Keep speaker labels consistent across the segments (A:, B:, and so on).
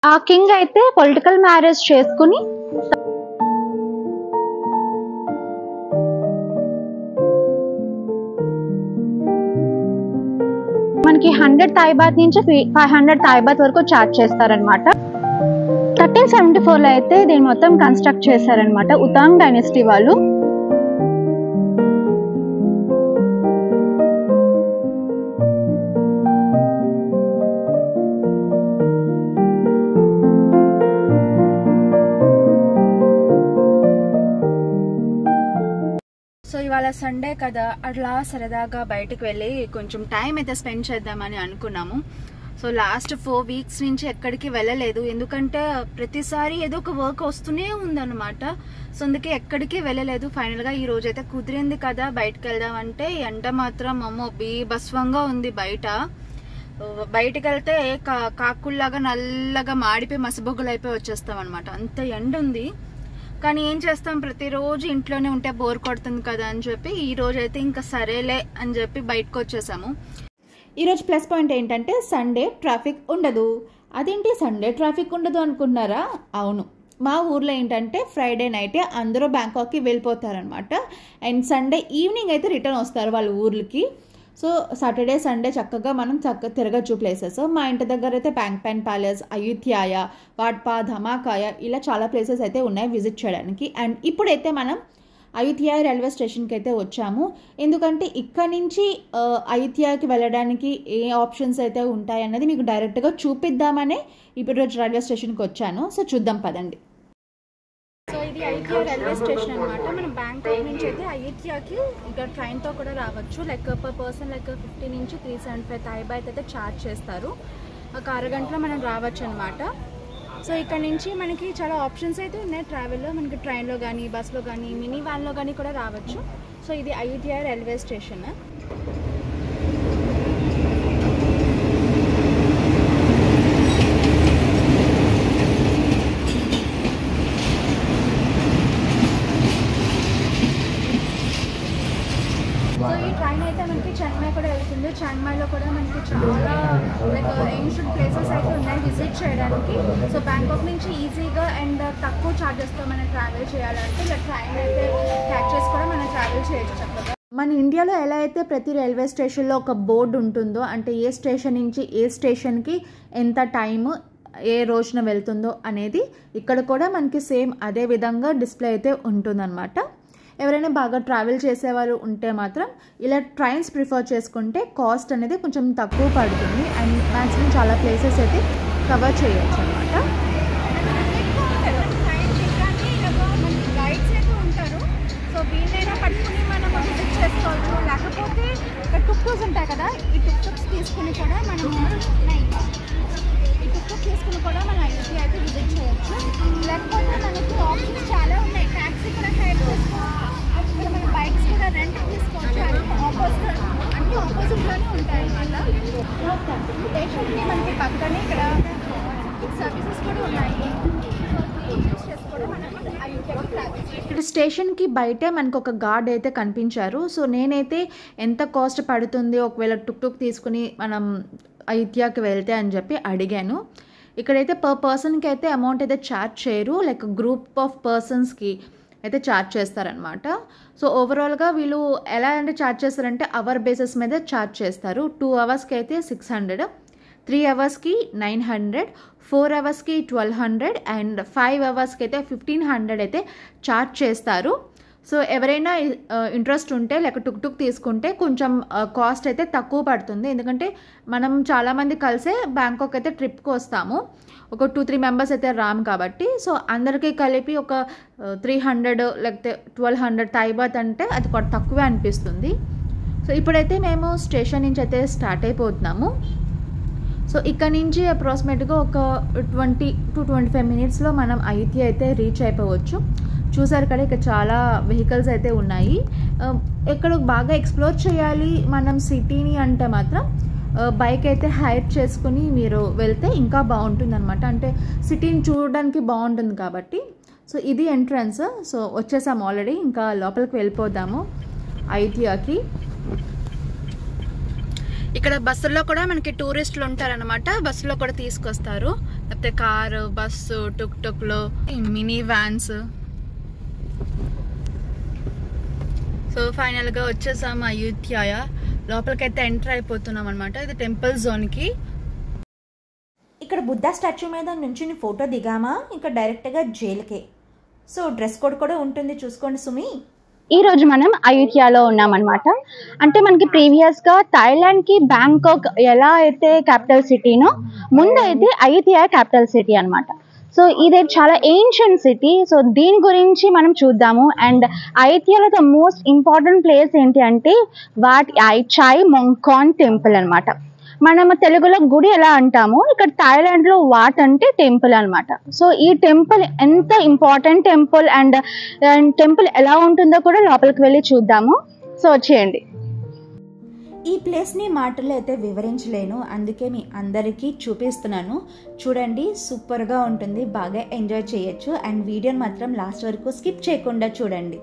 A: ఆ కింగ్ అయితే political marriage చేసుకుని మనకి 100 థాయిబాత్ నుంచి 500 థాయిబాత్ వరకు చార్జ్ చేస్తారనమాట. 1374 అయితే దీన్ని మొత్తం కన్స్ట్రక్ట్ చేశారనమాట ఉతాంగ్ డైనెస్టీ వాళ్ళు.
B: సో ఇవాళ సండే కదా, అట్లా సరదాగా బయటకు వెళ్ళి కొంచెం టైం అయితే స్పెండ్ చేద్దామని అనుకున్నాము. సో లాస్ట్ 4 వీక్స్ నుంచి ఎక్కడికి వెళ్ళలేదు, ఎందుకంటే ప్రతిసారి ఏదో ఒక వర్క్ వస్తూనే ఉందన్నమాట. సో అందుకే ఎక్కడికి వెళ్ళలేదు. ఫైనల్గా ఈ రోజు అయితే కుదిరింది కదా బయటకు వెళ్దామంటే, ఎండ మాత్రం అమ్మో బీభత్సంగా ఉంది బయట. బయటకు వెళ్తే కాకుల్లాగా నల్లగా మాడిపోయి మసబొగ్గులు అయిపోయి వచ్చేస్తాం అనమాట, అంత ఎండ ఉంది. కానీ ఏం చేస్తాం, ప్రతిరోజు ఇంట్లోనే ఉంటే బోర్ కొడుతుంది కదా అని చెప్పి ఈ రోజు అయితే ఇంకా సరేలే అని చెప్పి బయటకు వచ్చేసాము. ఈరోజు ప్లస్ పాయింట్ ఏంటంటే సండే ట్రాఫిక్ ఉండదు. అదేంటి సండే ట్రాఫిక్ ఉండదు అనుకున్నారా? అవును, మా ఊర్లో ఏంటంటే ఫ్రైడే నైటే అందరూ బ్యాంకాక్కి వెళ్ళిపోతారనమాట. అండ్ సండే ఈవినింగ్ అయితే రిటర్న్ వస్తారు వాళ్ళ ఊర్లకి. సో సాటర్డే సండే చక్కగా మనం తిరగచ్చు ప్లేసెస్. మా ఇంటి దగ్గర అయితే ప్యాంగ్పాన్ ప్యాలెస్, అయోధ్యాయ, వాట్పా, ధమాకాయ ఇలా చాలా ప్లేసెస్ అయితే ఉన్నాయి విజిట్ చేయడానికి. అండ్ ఇప్పుడైతే మనం అయోధ్య రైల్వే స్టేషన్కి అయితే వచ్చాము, ఎందుకంటే ఇక్కడ నుంచి అయోధ్యకి వెళ్ళడానికి ఏ ఆప్షన్స్ అయితే ఉంటాయన్నది మీకు డైరెక్ట్గా చూపిద్దామనే ఇప్పుడు రోజు రైల్వే స్టేషన్కి వచ్చాను. సో చూద్దాం పదండి. సో ఇది అయోధ్య రైల్వే స్టేషన్ అనమాట. మనం బ్యాంకాక్ నుంచి అయితే అయోధ్యకి ఇక్కడ ట్రైన్తో కూడా రావచ్చు. లైక్ పర్ పర్సన్ లైక్ 50 నుంచి 375 థాయిబాత్ అయితే ఛార్జ్ చేస్తారు. ఒక అరగంటలో మనం రావచ్చు అనమాట. సో ఇక్కడ నుంచి మనకి చాలా ఆప్షన్స్ అయితే ఉన్నాయి ట్రావెల్లో. మనకి ట్రైన్లో కానీ, బస్లో కానీ, మినీ వ్యాన్లో కానీ కూడా రావచ్చు. సో ఇది అయోధ్య రైల్వే స్టేషన్. సో ఈ ట్రైన్ అయితే మనకి చెన్నై కూడా వెళ్తుంది. చెన్నైలో కూడా మనకి చాలా లైక్ ఏన్షియంట్ ప్లేసెస్ అయితే ఉన్నాయి విజిట్ చేయడానికి. సో బ్యాంకాక్ నుంచి ఈజీగా అండ్ తక్కువ ఛార్జెస్తో మనం ట్రావెల్ చేయాలంటే ఇలా ట్రైన్ అయితే క్యాచ్ చేసి కూడా మనం ట్రావెల్ చేయొచ్చు చక్కగా. మన ఇండియాలో ఎలా అయితే ప్రతి రైల్వే స్టేషన్లో ఒక బోర్డు ఉంటుందో, అంటే ఏ స్టేషన్ నుంచి ఏ స్టేషన్కి ఎంత టైము ఏ రోజున వెళ్తుందో అనేది, ఇక్కడ కూడా మనకి సేమ్ అదే విధంగా డిస్ప్లే అయితే ఉంటుందన్నమాట. ఎవరైనా బాగా ట్రావెల్ చేసేవారు ఉంటే మాత్రం ఇలా ట్రైన్స్ ప్రిఫర్ చేసుకుంటే కాస్ట్ అనేది కొంచెం తక్కువ పడుతుంది అండ్ మ్యాక్సిమం చాలా ప్లేసెస్ అయితే కవర్ చేయొచ్చు అనమాట. గైడ్స్ అయితే ఉంటారు. సో వీళ్ళైనా పట్టుకుని మనం విజిట్ చేసుకోవచ్చు. లేకపోతే ఇక్కడ టుక్టూస్ ఉంటాయి కదా, ఈ టుక్టూక్స్ తీసుకుని కూడా మనం అయోధ్య అయితే విజిట్ చేయొచ్చు. లేకపోతే మనకి ఆప్షన్స్ చాలా ఉన్నాయి. ట్యాక్సీ కూడా హైర్ చేసుకోవచ్చు. మన బైక్స్ కూడా రెంట్ తీసుకోవచ్చు. అన్ని ఆపోజిట్లోనే ఉంటాయి అన్నమాట. స్టేషన్కి మనకి పక్కనే ఇక్కడ సర్వీసెస్ కూడా ఉన్నాయి. ఇక్కడ స్టేషన్కి బయటే మనకు ఒక గార్డ్ అయితే కనిపించారు. సో నేనైతే ఎంత కాస్ట్ పడుతుంది ఒకవేళ టుక్ తీసుకుని మనం అయోధ్యకి వెళ్తే అని చెప్పి అడిగాను. ఇక్కడైతే పర్ పర్సన్కి అయితే అమౌంట్ అయితే ఛార్జ్ చేయరు, లైక్ గ్రూప్ ఆఫ్ పర్సన్స్కి అయితే ఛార్జ్ చేస్తారనమాట. సో ఓవరాల్గా వీళ్ళు ఎలా అంటే ఛార్జ్ చేస్తారంటే అవర్ బేసిస్ మీద ఛార్జ్ చేస్తారు. 2 అవర్స్కి అయితే 600, 3 అవర్స్కి 900, 4 అవర్స్కి 1200 అండ్ 5 అవర్స్కి అయితే 1500 అయితే ఛార్జ్ చేస్తారు. సో ఎవరైనా ఇంట్రెస్ట్ ఉంటే లేక టుక్ తీసుకుంటే కొంచెం కాస్ట్ అయితే తక్కువ పడుతుంది, ఎందుకంటే మనం చాలామంది కలిసే బ్యాంకాక్ అయితే ట్రిప్కి వస్తాము. ఒక 2-3 మెంబర్స్ అయితే రాము కాబట్టి. సో అందరికీ కలిపి ఒక 300 లేకపోతే 1200 థాయిబాత్ అంటే అది కూడా తక్కువే అనిపిస్తుంది. సో ఇప్పుడైతే మేము స్టేషన్ నుంచి అయితే స్టార్ట్ అయిపోతున్నాము. సో ఇక్కడ నుంచి అప్రాక్సిమేట్గా ఒక 20-25 మినిట్స్లో మనం అయోధ్య అయితే రీచ్ అయిపోవచ్చు. చూసారు కదా, ఇక్కడ చాలా వెహికల్స్ అయితే ఉన్నాయి. ఇక్కడ బాగా ఎక్స్ప్లోర్ చేయాలి మనం సిటీని అంటే మాత్రం బైక్ అయితే హైర్ చేసుకుని మీరు వెళ్తే ఇంకా బాగుంటుంది అనమాట. అంటే సిటీని చూడడానికి బాగుంటుంది కాబట్టి. సో ఇది ఎంట్రన్స్. సో వచ్చేసాము ఆల్రెడీ, ఇంకా లోపలికి వెళ్ళిపోదాము అయోధ్యకి. ఇక్కడ బస్సుల్లో కూడా మనకి టూరిస్టులు ఉంటారనమాట, బస్సులో కూడా తీసుకొస్తారు. లేకపోతే కారు, బస్సు, టుక్ టుక్లు, మినీ వ్యాన్స్. సో ఫైనల్గా వచ్చేసాము అయోధ్య. లోపలికైతే ఎంటర్ అయిపోతున్నాం అనమాట. ఇది టెంపుల్ జోన్కి.
C: ఇక్కడ బుద్ధ స్టాచ్యూ మీద నుంచి ఫోటో దిగామా ఇంకా డైరెక్ట్గా జైలుకే. సో డ్రెస్ కోడ్ కూడా ఉంటుంది, చూసుకోండి సుమి.
A: ఈ రోజు మనం అయోధ్యలో ఉన్నామన్నమాట. అంటే మనకి ప్రీవియస్గా థాయిలాండ్కి బ్యాంకాక్ ఎలా అయితే క్యాపిటల్ సిటీనో, ముందు అయితే అయోధ్య క్యాపిటల్ సిటీ అనమాట. సో ఇది చాలా ఏన్షియంట్ సిటీ. సో దీని గురించి మనం చూద్దాము. అండ్ అయోధ్యలో ద మోస్ట్ ఇంపార్టెంట్ ప్లేస్ ఏంటి అంటే వాట్ ఐచాయ్ మొంకాన్ టెంపుల్ అనమాట. మనము తెలుగులో గుడి ఎలా అంటామో, ఇక్కడ థాయిలాండ్లో వాట్ అంటే టెంపుల్ అనమాట. సో ఈ టెంపుల్ ఎంత ఇంపార్టెంట్ టెంపుల్ అండ్ టెంపుల్ ఎలా ఉంటుందో కూడా లోపలికి వెళ్ళి చూద్దాము. సో వచ్చేయండి.
C: ఈ ప్లేస్ని మాటల్లో అయితే వివరించలేను, అందుకే మీ అందరికీ చూపిస్తున్నాను. చూడండి, సూపర్గా ఉంటుంది, బాగా ఎంజాయ్ చేయొచ్చు. అండ్ వీడియోని మాత్రం లాస్ట్ వరకు స్కిప్ చేయకుండా చూడండి.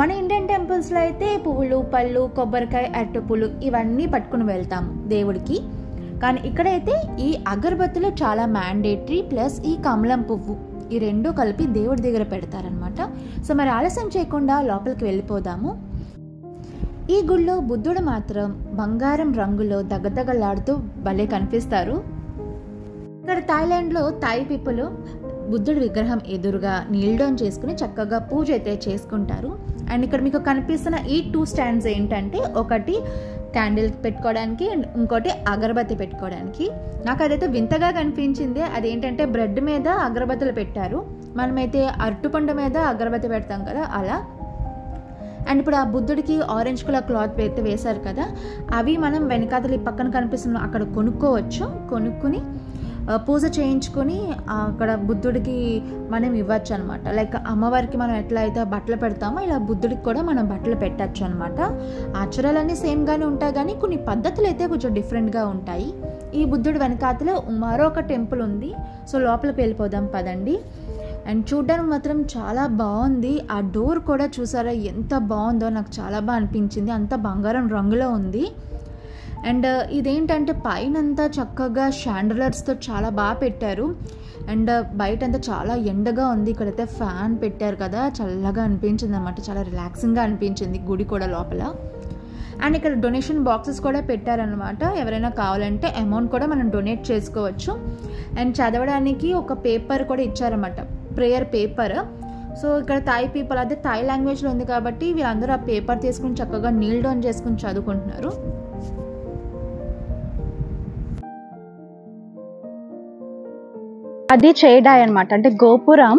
C: మన ఇండియన్ టెంపుల్స్లో అయితే పువ్వులు, పళ్ళు, కొబ్బరికాయ, అరటిపూలు ఇవన్నీ పట్టుకుని వెళ్తాము దేవుడికి. కానీ ఇక్కడైతే ఈ అగరబత్తులు చాలా మ్యాండేటరీ, ప్లస్ ఈ కమలం పువ్వు, ఈ రెండు కలిపి దేవుడి దగ్గర పెడతారనమాట. సో మరి ఆలస్యం చేయకుండా లోపలికి వెళ్ళిపోదాము. ఈ గుళ్ళో బుద్ధుడు మాత్రం బంగారం రంగులో దగదగలాడుతూ భలే కనిపిస్తారు. ఇక్కడ థాయిలాండ్లో థాయ్ పీపుల్ బుద్ధుడి విగ్రహం ఎదురుగా నీల్ డౌన్ చేసుకుని చక్కగా పూజ అయితే చేసుకుంటారు. అండ్ ఇక్కడ మీకు కనిపిస్తున్న ఈ 2 స్టాండ్స్ ఏంటంటే, ఒకటి క్యాండిల్ పెట్టుకోవడానికి అండ్ ఇంకోటి అగరబత్తి పెట్టుకోవడానికి. నాకు అదైతే వింతగా కనిపించింది. అదేంటంటే బ్రెడ్ మీద అగరబత్తులు పెట్టారు. మనమైతే అరటిపండు మీద అగరబత్తి పెడతాం కదా, అలా. అండ్ ఇప్పుడు ఆ బుద్ధుడికి ఆరెంజ్ కలర్ క్లాత్ అయితే వేశారు కదా, అవి మనం వెనకాతలు ఈ పక్కన కనిపిస్తున్న అక్కడ కొనుక్కోవచ్చు. కొనుక్కుని పూజ చేయించుకొని అక్కడ బుద్ధుడికి మనం ఇవ్వచ్చు అనమాట. లైక్ అమ్మవారికి మనం ఎట్లా అయితే బట్టలు పెడతామో, ఇలా బుద్ధుడికి కూడా మనం బట్టలు పెట్టచ్చు అనమాట. ఆచారాలన్నీ సేమ్గానే ఉంటాయి, కానీ కొన్ని పద్ధతులు అయితే కొంచెం డిఫరెంట్గా ఉంటాయి. ఈ బుద్ధుడి వెనకాతలో మరొక టెంపుల్ ఉంది. సో లోపలికి వెళ్ళిపోదాం పదండి. అండ్ చూడ్డానికి మాత్రం చాలా బాగుంది. ఆ డోర్ కూడా చూసారా ఎంత బాగుందో, నాకు చాలా బాగా అనిపించింది. అంత బంగారం రంగులో ఉంది. అండ్ ఇదేంటంటే పైనంతా చక్కగా షాండలర్స్తో చాలా బాగా పెట్టారు. అండ్ బయట అంతా చాలా ఎండగా ఉంది. ఇక్కడైతే ఫ్యాన్ పెట్టారు కదా, చల్లగా అనిపించింది అనమాట. చాలా రిలాక్సింగ్గా అనిపించింది గుడి కూడా లోపల. అండ్ ఇక్కడ డొనేషన్ బాక్సెస్ కూడా పెట్టారనమాట. ఎవరైనా కావాలంటే అమౌంట్ కూడా మనం డొనేట్ చేసుకోవచ్చు. అండ్ చదవడానికి ఒక పేపర్ కూడా ఇచ్చారన్నమాట, ప్రేయర్ పేపర్. సో ఇక్కడ థాయ్ పీపుల్, అదే థాయ్ లాంగ్వేజ్లో ఉంది కాబట్టి వీళ్ళందరూ ఆ పేపర్ తీసుకుని చక్కగా నీల్ డౌన్ చేసుకుని చదువుకుంటున్నారు.
A: అది చేడాయ్ అనమాట, అంటే గోపురం.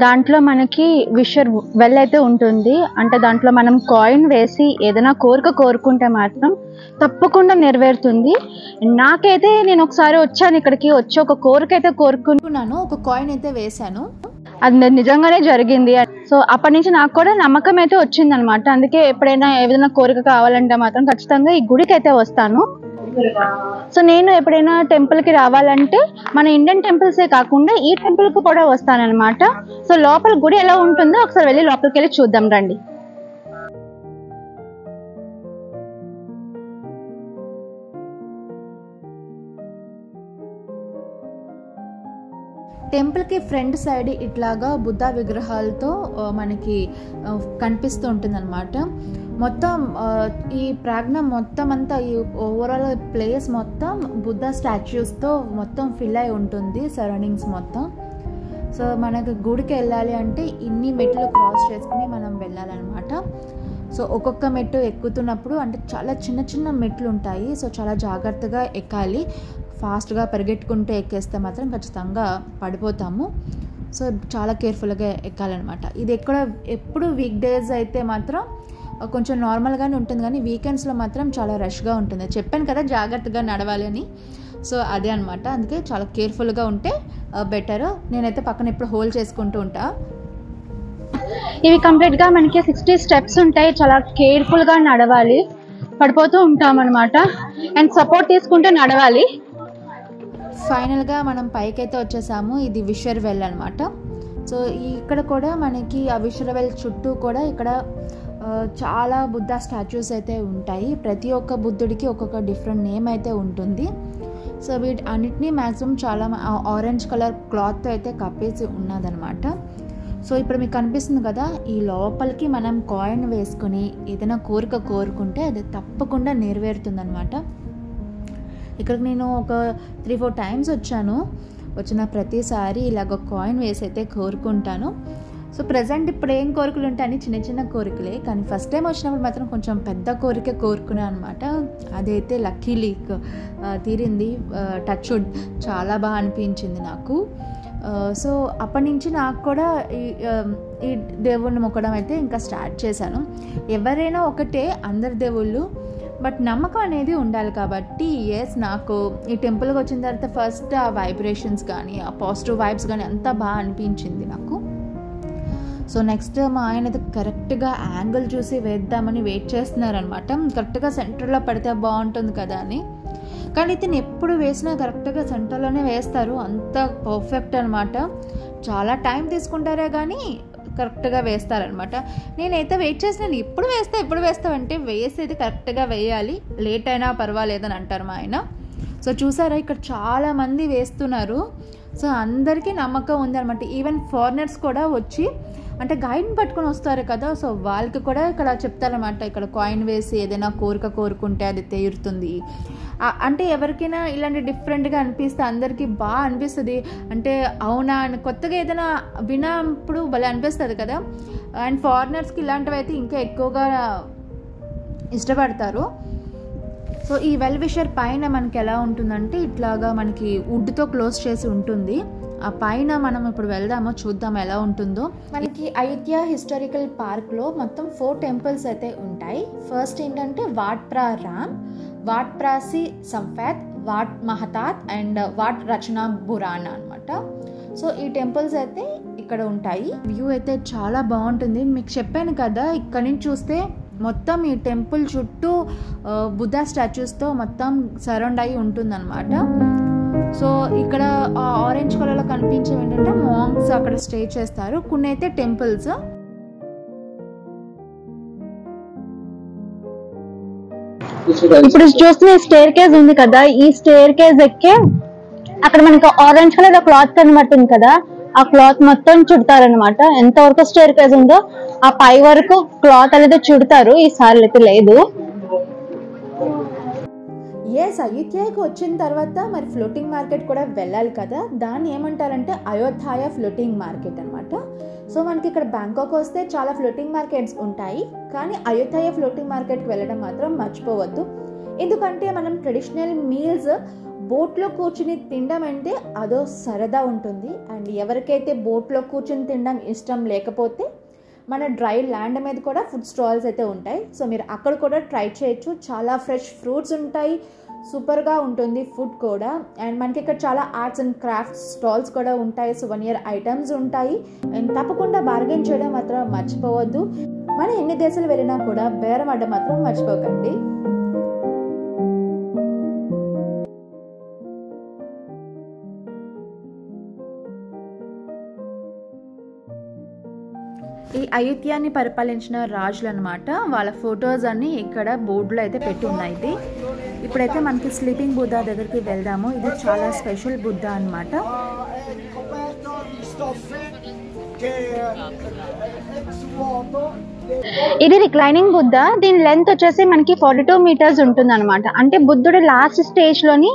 A: దాంట్లో మనకి విషర్ వెల్ అయితే ఉంటుంది. అంటే దాంట్లో మనం కాయిన్ వేసి ఏదైనా కోరిక కోరుకుంటే మాత్రం తప్పకుండా నెరవేరుతుంది. నాకైతే నేను ఒకసారి వచ్చాను, ఇక్కడికి వచ్చి ఒక కోరిక అయితే కోరుకున్నాను,
C: ఒక కాయిన్ అయితే వేశాను,
A: అది నిజంగానే జరిగింది. సో అప్పటి నుంచి నాకు కూడా నమ్మకం అయితే వచ్చింది అనమాట. అందుకే ఎప్పుడైనా ఏదైనా కోరిక కావాలంటే మాత్రం ఖచ్చితంగా ఈ గుడికి అయితే వస్తాను. సో నేను ఎప్పుడైనా టెంపుల్కి రావాలంటే మన ఇండియన్ టెంపుల్సే కాకుండా ఈ టెంపుల్కి కూడా వస్తానన్నమాట. సో లోపల గుడి ఎలా ఉంటుందో ఒకసారి వెళ్ళి లోపలికి వెళ్ళి చూద్దాం రండి.
C: టెంపుల్కి ఫ్రంట్ సైడ్ ఇట్లాగా బుద్ధ విగ్రహాలతో మనకి కనిపిస్తూ ఉంటుందన్నమాట. మొత్తం ఈ ప్రాంగణం మొత్తం అంతా, ఈ ఓవరాల్ ప్లేస్ మొత్తం బుద్ధ స్టాచ్యూస్తో మొత్తం ఫిల్ అయి ఉంటుంది, సరౌండింగ్స్ మొత్తం. సో మనకు గుడికి వెళ్ళాలి అంటే ఇన్ని మెట్లు క్రాస్ చేసుకుని మనం వెళ్ళాలన్నమాట. సో ఒక్కొక్క మెట్టు ఎక్కుతున్నప్పుడు అంటే చాలా చిన్న చిన్న మెట్లు ఉంటాయి. సో చాలా జాగ్రత్తగా ఎక్కాలి. ఫాస్ట్గా పరిగెట్టుకుంటూ ఎక్కేస్తే మాత్రం ఖచ్చితంగా పడిపోతాము. సో చాలా కేర్ఫుల్గా ఎక్కాలన్నమాట. ఇది ఎప్పుడు వీక్ డేస్ అయితే మాత్రం కొంచెం నార్మల్గానే ఉంటుంది, కానీ వీకెండ్స్లో మాత్రం చాలా రష్గా ఉంటుంది. చెప్పాను కదా జాగ్రత్తగా నడవాలి అని. సో అదే అనమాట, అందుకే చాలా కేర్ఫుల్గా ఉంటే బెటర్. నేనైతే పక్కన ఎప్పుడు హోల్డ్ చేసుకుంటూ ఉంటా.
A: ఇవి కంప్లీట్గా మనకి 60 స్టెప్స్ ఉంటాయి, చాలా కేర్ఫుల్గా నడవాలి. పడిపోతూ ఉంటాం అనమాట. అండ్ సపోర్ట్ తీసుకుంటే నడవాలి.
C: ఫైనల్గా మనం పైకైతే వచ్చేసాము. ఇది విశ్వర్వెల్ అనమాట. సో ఇక్కడ కూడా మనకి ఆ విశ్వర్వెల్ చుట్టూ కూడా ఇక్కడ చాలా బుద్ధ స్టాచ్యూస్ అయితే ఉంటాయి. ప్రతి ఒక్క బుద్ధుడికి ఒక్కొక్క డిఫరెంట్ నేమ్ అయితే ఉంటుంది. సో వీటి అన్నిటినీ మ్యాక్సిమం చాలా ఆరెంజ్ కలర్ క్లాత్తో అయితే కప్పేసి ఉన్నదనమాట. సో ఇప్పుడు మీకు కనిపిస్తుంది కదా, ఈ లోపలికి మనం కాయిన్ వేసుకొని ఏదైనా కోరిక కోరుకుంటే అది తప్పకుండా నెరవేరుతుందనమాట. ఇక్కడికి నేను ఒక 3-4 టైమ్స్ వచ్చాను. వచ్చిన ప్రతిసారి ఇలాగ కాయిన్ వేసి అయితే కోరుకుంటాను. సో ప్రజెంట్ ఇప్పుడు ఏం కోరికలు ఉంటాయని చిన్న చిన్న కోరికలే, కానీ ఫస్ట్ టైం వచ్చినప్పుడు మాత్రం కొంచెం పెద్ద కోరిక కోరుకున్నాను అనమాట. అదైతే లక్కీలీ తీరింది. టచ్ వుడ్, చాలా బాగా అనిపించింది నాకు. సో అప్పటి నుంచి నాకు కూడా ఈ దేవుణ్ణి మొక్కడం అయితే ఇంకా స్టార్ట్ చేశాను. ఎవరైనా ఒకటే, అందరి దేవుళ్ళు, బట్ నమ్మకం అనేది ఉండాలి. కాబట్టి నాకు ఈ టెంపుల్కి వచ్చిన తర్వాత ఫస్ట్ ఆ వైబ్రేషన్స్ కానీ ఆ పాజిటివ్ వైబ్స్ కానీ అంతా బాగా అనిపించింది నాకు. సో నెక్స్ట్ మా ఆయన అయితే కరెక్ట్గా యాంగిల్ చూసి వేద్దామని వెయిట్ చేస్తున్నారనమాట. కరెక్ట్గా సెంటర్లో పడితే బాగుంటుంది కదా అని. కానీ ఇతను ఎప్పుడు వేసినా కరెక్ట్గా సెంటర్లోనే వేస్తారు. అంత పర్ఫెక్ట్ అనమాట. చాలా టైం తీసుకుంటారే కానీ కరెక్ట్గా వేస్తారనమాట. నేనైతే వెయిట్ చేసినాను, ఎప్పుడు వేస్తావంటే వేసేది కరెక్ట్గా వేయాలి, లేట్ అయినా పర్వాలేదని అంటారు మా ఆయన. సో చూసారా, ఇక్కడ చాలామంది వేస్తున్నారు. సో అందరికీ నమ్మకం ఉందన్నమాట. ఈవెన్ ఫారినర్స్ కూడా వచ్చి అంటే గైడ్ని పట్టుకొని వస్తారు కదా, సో వాళ్ళకి కూడా ఇక్కడ చెప్తారనమాట. ఇక్కడ కాయిన్ వేసి ఏదైనా కోరిక కోరుకుంటే అది తీరుతుంది అంటే. ఎవరికైనా ఇలాంటి డిఫరెంట్గా అనిపిస్తే అందరికీ బాగా అనిపిస్తుంది. అంటే అవునా అని కొత్తగా ఏదైనా వినప్పుడు భలే అనిపిస్తుంది కదా. అండ్ ఫారినర్స్కి ఇలాంటివి అయితే ఇంకా ఎక్కువగా ఇష్టపడతారు. సో ఈ వెల్ విషర్ పైన మనకి ఎలా ఉంటుందంటే ఇట్లాగా మనకి వుడ్తో క్లోజ్ చేసి ఉంటుంది. ఆ పైన మనం ఇప్పుడు వెళ్దామో చూద్దాం ఎలా ఉంటుందో. మనకి అయోధ్య హిస్టారికల్ పార్క్లో మొత్తం 4 టెంపుల్స్ అయితే ఉంటాయి. ఫస్ట్ ఏంటంటే Wat Phra Ram, Wat Phra Si Sanphet, Wat Mahathat and Wat Ratchaburana అనమాట. సో ఈ టెంపుల్స్ అయితే ఇక్కడ ఉంటాయి. వ్యూ అయితే చాలా బాగుంటుంది. మీకు చెప్పాను కదా, ఇక్కడ నుంచి చూస్తే మొత్తం ఈ టెంపుల్ చుట్టూ బుద్ధ స్టాచ్యూస్తో మొత్తం సరౌండ్ అయి ఉంటుందన్నమాట. సో ఇక్కడ ఆరెంజ్ కలర్లో కనిపించేవి ఏంటంటే మాంక్స్ అక్కడ స్టే చేస్తారు. కొన్ని అయితే టెంపుల్స్.
A: ఇప్పుడు చూస్తున్న స్టేర్ కేజ్ ఉంది కదా, ఈ స్టేర్ కేజ్ ఎక్కి అక్కడ మనకి ఆరెంజ్ కలర్ క్లాత్ కనబడుతుంది కదా, ఆ క్లాత్ మొత్తం చుడతారనమాట. ఎంత వరకు స్టేర్ కేజ్ ఉందో ఆ పై వరకు క్లాత్ అనేది చుడతారు. ఈసారి అయితే లేదు.
C: అయోధ్యకి వచ్చిన తర్వాత మరి ఫ్లోటింగ్ మార్కెట్ కూడా వెళ్ళాలి కదా, దాన్ని ఏమంటారంటే అయోధ్య ఫ్లోటింగ్ మార్కెట్ అనమాట. సో మనకి ఇక్కడ బ్యాంకాక్ వస్తే చాలా ఫ్లోటింగ్ మార్కెట్స్ ఉంటాయి, కానీ అయోధ్య ఫ్లోటింగ్ మార్కెట్కి వెళ్ళడం మాత్రం మర్చిపోవద్దు. ఎందుకంటే మనం ట్రెడిషనల్ మీల్స్ బోట్లో కూర్చుని తినడం అంటే అదో సరదా ఉంటుంది. అండ్ ఎవరికైతే బోట్లో కూర్చుని తినడం ఇష్టం లేకపోతే మన డ్రై ల్యాండ్ మీద కూడా ఫుడ్ స్టాల్స్ అయితే ఉంటాయి. సో మీరు అక్కడ కూడా ట్రై చేయొచ్చు. చాలా ఫ్రెష్ ఫ్రూట్స్ ఉంటాయి, సూపర్గా ఉంటుంది ఫుడ్ కూడా. అండ్ మనకి ఇక్కడ చాలా ఆర్ట్స్ అండ్ క్రాఫ్ట్స్ స్టాల్స్ కూడా ఉంటాయి, సువెనియర్ ఐటమ్స్ ఉంటాయి. అండ్ తప్పకుండా బార్గెన్ చేయడం మాత్రం మర్చిపోవద్దు. మనం ఎన్ని దేశాలు వెళ్ళినా కూడా బేరం ఆడడం మాత్రం మర్చిపోకండి. ఈ అయోధ్యాన్ని పరిపాలించిన రాజులు అనమాట, వాళ్ళ ఫొటోస్ అన్ని ఇక్కడ బోర్డులో అయితే పెట్టి ఉన్నాయి. ఇప్పుడైతే మనకి స్లీపింగ్ బుద్ధ దగ్గరికి వెళ్దాము. ఇది చాలా స్పెషల్ బుద్ధ అనమాట.
A: ఇది రిక్లైనింగ్ బుద్ధ. దీని లెంత్ వచ్చేసి మనకి 42 మీటర్స్ ఉంటుంది అనమాట. అంటే బుద్ధుడు లాస్ట్ స్టేజ్ లోని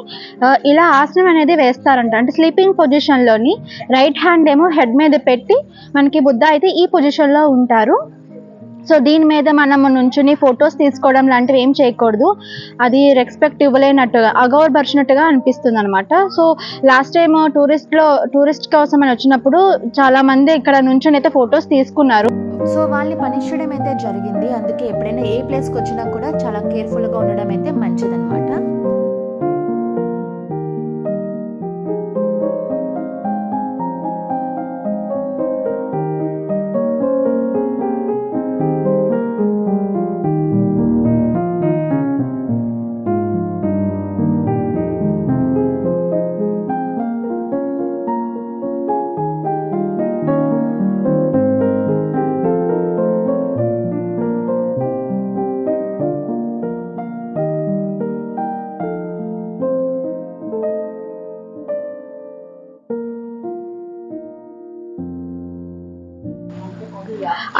A: ఇలా ఆసనం అనేది వేస్తారంట. అంటే స్లీపింగ్ పొజిషన్ లోని రైట్ హ్యాండ్ ఏమో హెడ్ మీద పెట్టి మనకి బుద్ధ అయితే ఈ పొజిషన్ లో ఉంటారు. సో దీని మీద మనము నుంచుని ఫొటోస్ తీసుకోవడం లాంటివి ఏం చేయకూడదు. అది రెస్పెక్ట్ ఇవ్వలేనట్టుగా, అగౌరవపరిచినట్టుగా అనిపిస్తుంది అనమాట. సో లాస్ట్ టైం టూరిస్ట్ కోసం అని వచ్చినప్పుడు చాలా మంది ఇక్కడ నుంచుని అయితే ఫొటోస్ తీసుకున్నారు.
C: సో వాళ్ళని పనిష్ చేయడం అయితే జరిగింది. అందుకే ఎప్పుడైనా ఏ ప్లేస్కి వచ్చినా కూడా చాలా కేర్ఫుల్గా ఉండడం అయితే మంచిదన్నమాట.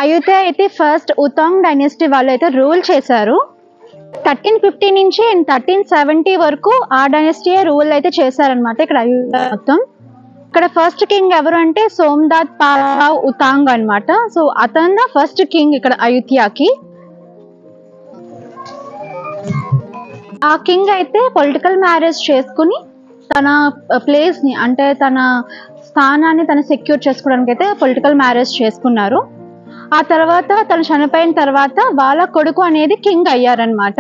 A: అయోధ్య అయితే ఫస్ట్ ఉతాంగ్ డైనెస్టీ వాళ్ళు అయితే రూల్ చేశారు. 1350 నుంచి 1370 వరకు ఆ డైనెస్టీ రూల్ అయితే చేశారనమాట ఇక్కడ అయోధ్య మొత్తం. ఇక్కడ ఫస్ట్ కింగ్ ఎవరు అంటే సోమనాథ్ పారావ్ ఉతాంగ్ అనమాట. సో అతను ఫస్ట్ కింగ్ ఇక్కడ అయోధ్యకి. ఆ కింగ్ అయితే పొలిటికల్ మ్యారేజ్ చేసుకుని తన ప్లేస్ ని అంటే తన స్థానాన్ని తను సెక్యూర్ చేసుకోవడానికి అయితే పొలిటికల్ మ్యారేజ్ చేసుకున్నారు. ఆ తర్వాత తను చనిపోయిన తర్వాత వాళ్ళ కొడుకు అనేది కింగ్ అయ్యారనమాట.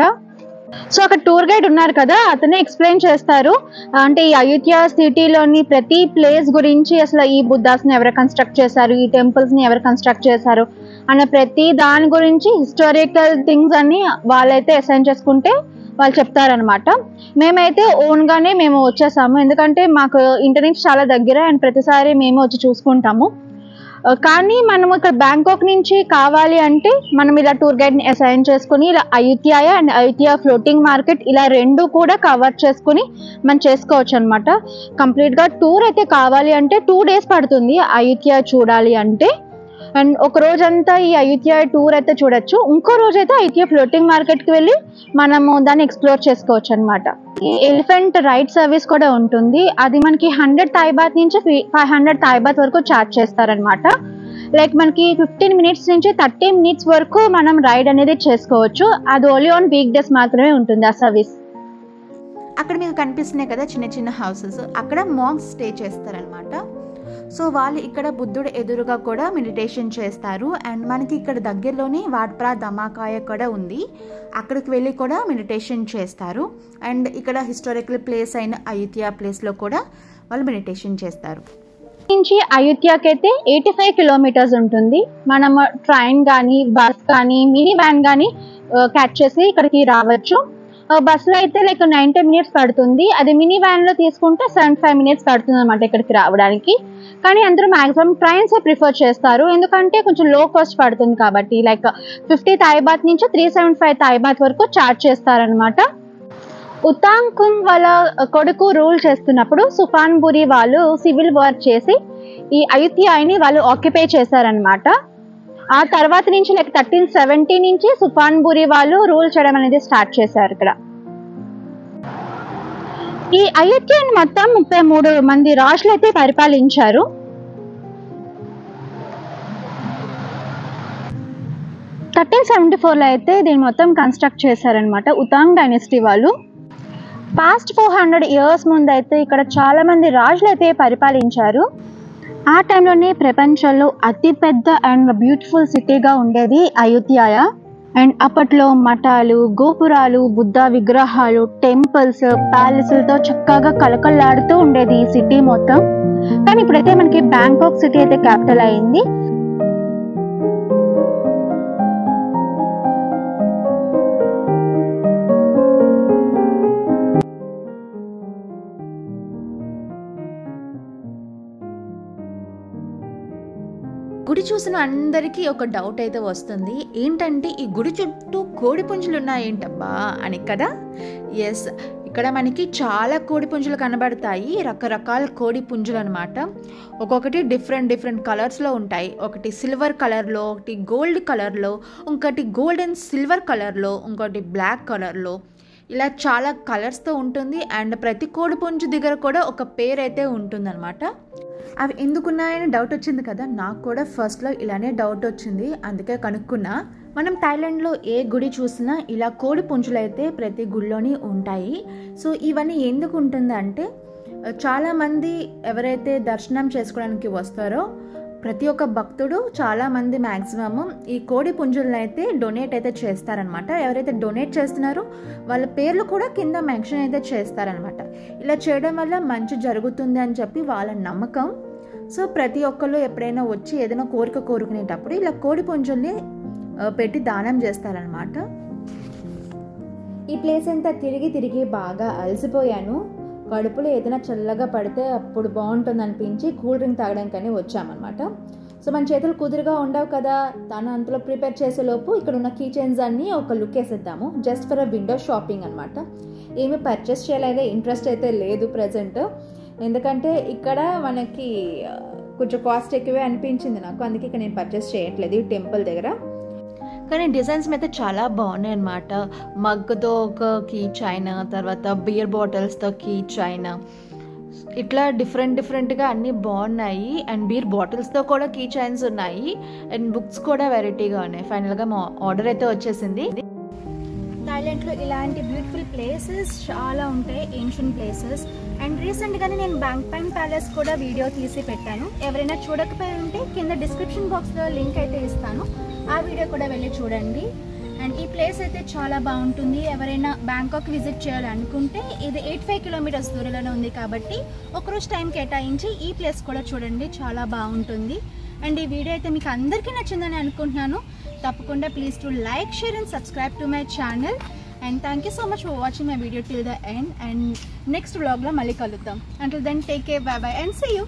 A: సో అక్కడ టూర్ గైడ్ ఉన్నారు కదా, అతనే ఎక్స్ప్లెయిన్ చేస్తారు. అంటే ఈ అయోధ్య సిటీలోని ప్రతి ప్లేస్ గురించి, అసలు ఈ బుద్ధాస్ని ఎవరు కన్స్ట్రక్ట్ చేశారు, ఈ టెంపుల్స్ని ఎవరు కన్స్ట్రక్ట్ చేశారు అన్న ప్రతి దాని గురించి హిస్టారికల్ థింగ్స్ అన్ని వాళ్ళైతే అసైన్ చేసుకుంటే వాళ్ళు చెప్తారనమాట. మేమైతే ఓన్గానే మేము వచ్చేసాము, ఎందుకంటే మాకు ఇంటర్నెట్ చాలా దగ్గర అండ్ ప్రతిసారి మేము వచ్చి చూసుకుంటాము. కానీ మనం ఇక్కడ బ్యాంకాక్ నుంచి కావాలి అంటే మనం ఇలా టూర్ గైడ్ని అసైన్ చేసుకుని ఇలా Ayodhya and Ayodhya floating market ఇలా రెండు కూడా కవర్ చేసుకుని మనం చేసుకోవచ్చు అనమాట. కంప్లీట్గా టూర్ అయితే కావాలి అంటే 2 days పడుతుంది అయోధ్య చూడాలి అంటే. అండ్ ఒక రోజంతా ఈ అయోధ్య టూర్ అయితే చూడొచ్చు, ఇంకో రోజు అయితే అయోధ్య ఫ్లోటింగ్ మార్కెట్కి వెళ్ళి మనము దాన్ని ఎక్స్ప్లోర్ చేసుకోవచ్చు అనమాట. ఎలిఫెంట్ రైడ్ సర్వీస్ కూడా ఉంటుంది. అది మనకి 100 Thai baht నుంచి 500 Thai baht వరకు ఛార్జ్ చేస్తారనమాట. లైక్ మనకి 15 minutes నుంచి 30 minutes వరకు మనం రైడ్ అనేది చేసుకోవచ్చు. అది ఓన్లీ ఆన్ వీక్ డేస్ మాత్రమే ఉంటుంది ఆ సర్వీస్.
C: అక్కడ మీకు కనిపిస్తున్నాయి కదా చిన్న చిన్న హౌసెస్, అక్కడ మాంక్స్ స్టే చేస్తారనమాట. సో వాళ్ళు ఇక్కడ బుద్ధుడు ఎదురుగా కూడా మెడిటేషన్ చేస్తారు. అండ్ మనకి ఇక్కడ దగ్గరలోనే వాట్ప్రా ధమాకాయ కూడా ఉంది, అక్కడికి వెళ్ళి కూడా మెడిటేషన్ చేస్తారు. అండ్ ఇక్కడ హిస్టారికల్ ప్లేస్ అయిన అయోధ్య ప్లేస్లో కూడా వాళ్ళు మెడిటేషన్ చేస్తారు.
A: నుంచి అయోధ్యకి అయితే 85 kilometers ఉంటుంది. మనం ట్రైన్ కానీ బస్ కానీ మినీ వ్యాన్ కానీ క్యాచ్ చేసి ఇక్కడికి రావచ్చు. బస్సులో అయితే లైక్ 90 minutes పడుతుంది, అది మినీ వ్యాన్లో తీసుకుంటే 75 minutes పడుతుంది అనమాట ఇక్కడికి రావడానికి. కానీ అందరూ మ్యాక్సిమం ట్రైన్స్ ప్రిఫర్ చేస్తారు, ఎందుకంటే కొంచెం లో కాస్ట్ పడుతుంది కాబట్టి. లైక్ 50 Thai baht నుంచి 375 Thai baht వరకు ఛార్జ్ చేస్తారనమాట. ఉతాంగ్ కుంగ్ వాళ్ళ కొడుకు రూల్ చేస్తున్నప్పుడు సుఫాన్బురి వాళ్ళు సివిల్ వార్ చేసి ఈ అయోధ్యని వాళ్ళు ఆక్యుపై చేశారనమాట. ఆ తర్వాత నుంచి లైక్ 1370 నుంచి సుఫాన్బురి వాళ్ళు రూల్ చేయడం అనేది స్టార్ట్ చేశారు ఇక్కడ. ఈ అయోధ్యని మొత్తం 33 మంది రాజులు అయితే పరిపాలించారు. - 1374లో అయితే దీన్ని మొత్తం కన్స్ట్రక్ట్ చేశారనమాట ఉతాంగ్ డైనెస్టీ వాళ్ళు. పాస్ట్ 400 years ముందు అయితే ఇక్కడ చాలా మంది రాజులు అయితే పరిపాలించారు. ఆ టైంలోనే ప్రపంచంలో అతిపెద్ద అండ్ బ్యూటిఫుల్ సిటీగా ఉండేది అయోధ్య. అండ్ అప్పట్లో మఠాలు, గోపురాలు, బుద్ధ విగ్రహాలు, టెంపుల్స్, ప్యాలెస్లతో చక్కగా కలకల్లాడుతూ ఉండేది ఈ సిటీ మొత్తం. కానీ ఇప్పుడైతే మనకి బ్యాంకాక్ సిటీ అయితే క్యాపిటల్ అయింది.
C: గుడి చూసిన అందరికీ ఒక డౌట్ అయితే వస్తుంది, ఏంటంటే ఈ గుడి చుట్టూ కోడి పుంజులు ఉన్నాయేంటబ్బా అని కదా. ఎస్, ఇక్కడ మనకి చాలా కోడి పుంజులు కనబడతాయి, రకరకాల కోడి పుంజులు అనమాట. ఒక్కొక్కటి డిఫరెంట్ కలర్స్లో ఉంటాయి. ఒకటి సిల్వర్ కలర్లో, ఒకటి గోల్డ్ కలర్లో, ఇంకోటి గోల్డ్ అండ్ సిల్వర్ కలర్లో, ఇంకోటి బ్లాక్ కలర్లో, ఇలా చాలా కలర్స్తో ఉంటుంది. అండ్ ప్రతి కోడి పుంజు దగ్గర కూడా ఒక పేరు అయితే ఉంటుందన్నమాట. అవి ఎందుకున్నాయని డౌట్ వచ్చింది కదా, నాకు కూడా ఫస్ట్లో ఇలానే డౌట్ వచ్చింది, అందుకే కనుక్కున్నా. మనం థాయిలాండ్లో ఏ గుడి చూసినా ఇలా కోడి పుంజులు అయితే ప్రతి గుడిలోని ఉంటాయి. సో ఇవన్నీ ఎందుకు ఉంటుందంటే, చాలామంది ఎవరైతే దర్శనం చేసుకోవడానికి వస్తారో ప్రతి ఒక్క భక్తుడు చాలామంది మ్యాక్సిమమ్ ఈ కోడి పుంజులను అయితే డొనేట్ అయితే చేస్తారనమాట. ఎవరైతే డొనేట్ చేస్తున్నారో వాళ్ళ పేర్లు కూడా కింద మెన్షన్ అయితే చేస్తారనమాట. ఇలా చేయడం వల్ల మంచి జరుగుతుంది అని చెప్పి వాళ్ళ నమ్మకం. సో ప్రతి ఒక్కళ్ళు ఎప్పుడైనా వచ్చి ఏదైనా కోరిక కోరుకునేటప్పుడు ఇలా కోడి పుంజుల్ని పెట్టి దానం చేస్తారనమాట. ఈ ప్లేస్ అంతా తిరిగి బాగా అలసిపోయాను. కడుపులో ఏదైనా చల్లగా పడితే అప్పుడు బాగుంటుంది అనిపించి కూల్ డ్రింక్ తాగడానికని వచ్చామన్నమాట. సో మన చేతులు కుదురుగా ఉండవు కదా, తను అంతలో ప్రిపేర్ చేసేలోపు ఇక్కడ ఉన్న కీ చైన్స్ అన్నీ ఒక లుక్ వేసేద్దాము. Just for a window shopping అనమాట. ఏమి పర్చేస్ చేయలేదే ఇంట్రెస్ట్ అయితే లేదు ప్రజెంట్, ఎందుకంటే ఇక్కడ మనకి కొంచెం కాస్ట్ ఎక్కువే అనిపించింది నాకు, అందుకే ఇక్కడ నేను పర్చేస్ చేయట్లేదు ఈ టెంపుల్ దగ్గర. కానీ డిజైన్స్ అయితే చాలా బాగున్నాయి అన్నమాట. మగ్తో ఒక కీ చైన్, తర్వాత బియర్ బాటిల్స్తో కీ చైన్, ఇట్లా డిఫరెంట్గా అన్నీ బాగున్నాయి. అండ్ బీర్ బాటిల్స్తో కూడా కీ చైన్స్ ఉన్నాయి అండ్ బుక్స్ కూడా వెరైటీగా ఉన్నాయి. ఫైనల్గా మా ఆర్డర్ అయితే వచ్చేసింది.
B: థాయిలాండ్లో ఇలాంటి బ్యూటిఫుల్ ప్లేసెస్ చాలా ఉంటాయి, ఏన్షియంట్ ప్లేసెస్. అండ్ రీసెంట్గానే నేను బ్యాంక్పాంగ్ ప్యాలెస్ కూడా వీడియో తీసి పెట్టాను. ఎవరైనా చూడకపోయి ఉంటే కింద డిస్క్రిప్షన్ బాక్స్లో లింక్ అయితే ఇస్తాను, ఆ వీడియో కూడా వెళ్ళి చూడండి. అండ్ ఈ ప్లేస్ అయితే చాలా బాగుంటుంది. ఎవరైనా బ్యాంకాక్ విజిట్ చేయాలనుకుంటే ఇది 85 కిలోమీటర్స్ దూరంలోనే ఉంది కాబట్టి ఒకరోజు టైం కేటాయించి ఈ ప్లేస్ కూడా చూడండి, చాలా బాగుంటుంది. అండ్ ఈ వీడియో అయితే మీకు అందరికీ నచ్చిందని అనుకుంటున్నాను. తప్పకుండా please to like, share and subscribe to my channel. And thank you so much for watching my video till the end. And next వ్లాగ్లో మళ్ళీ కలుద్దాం. Until then take care, bye bye and see you.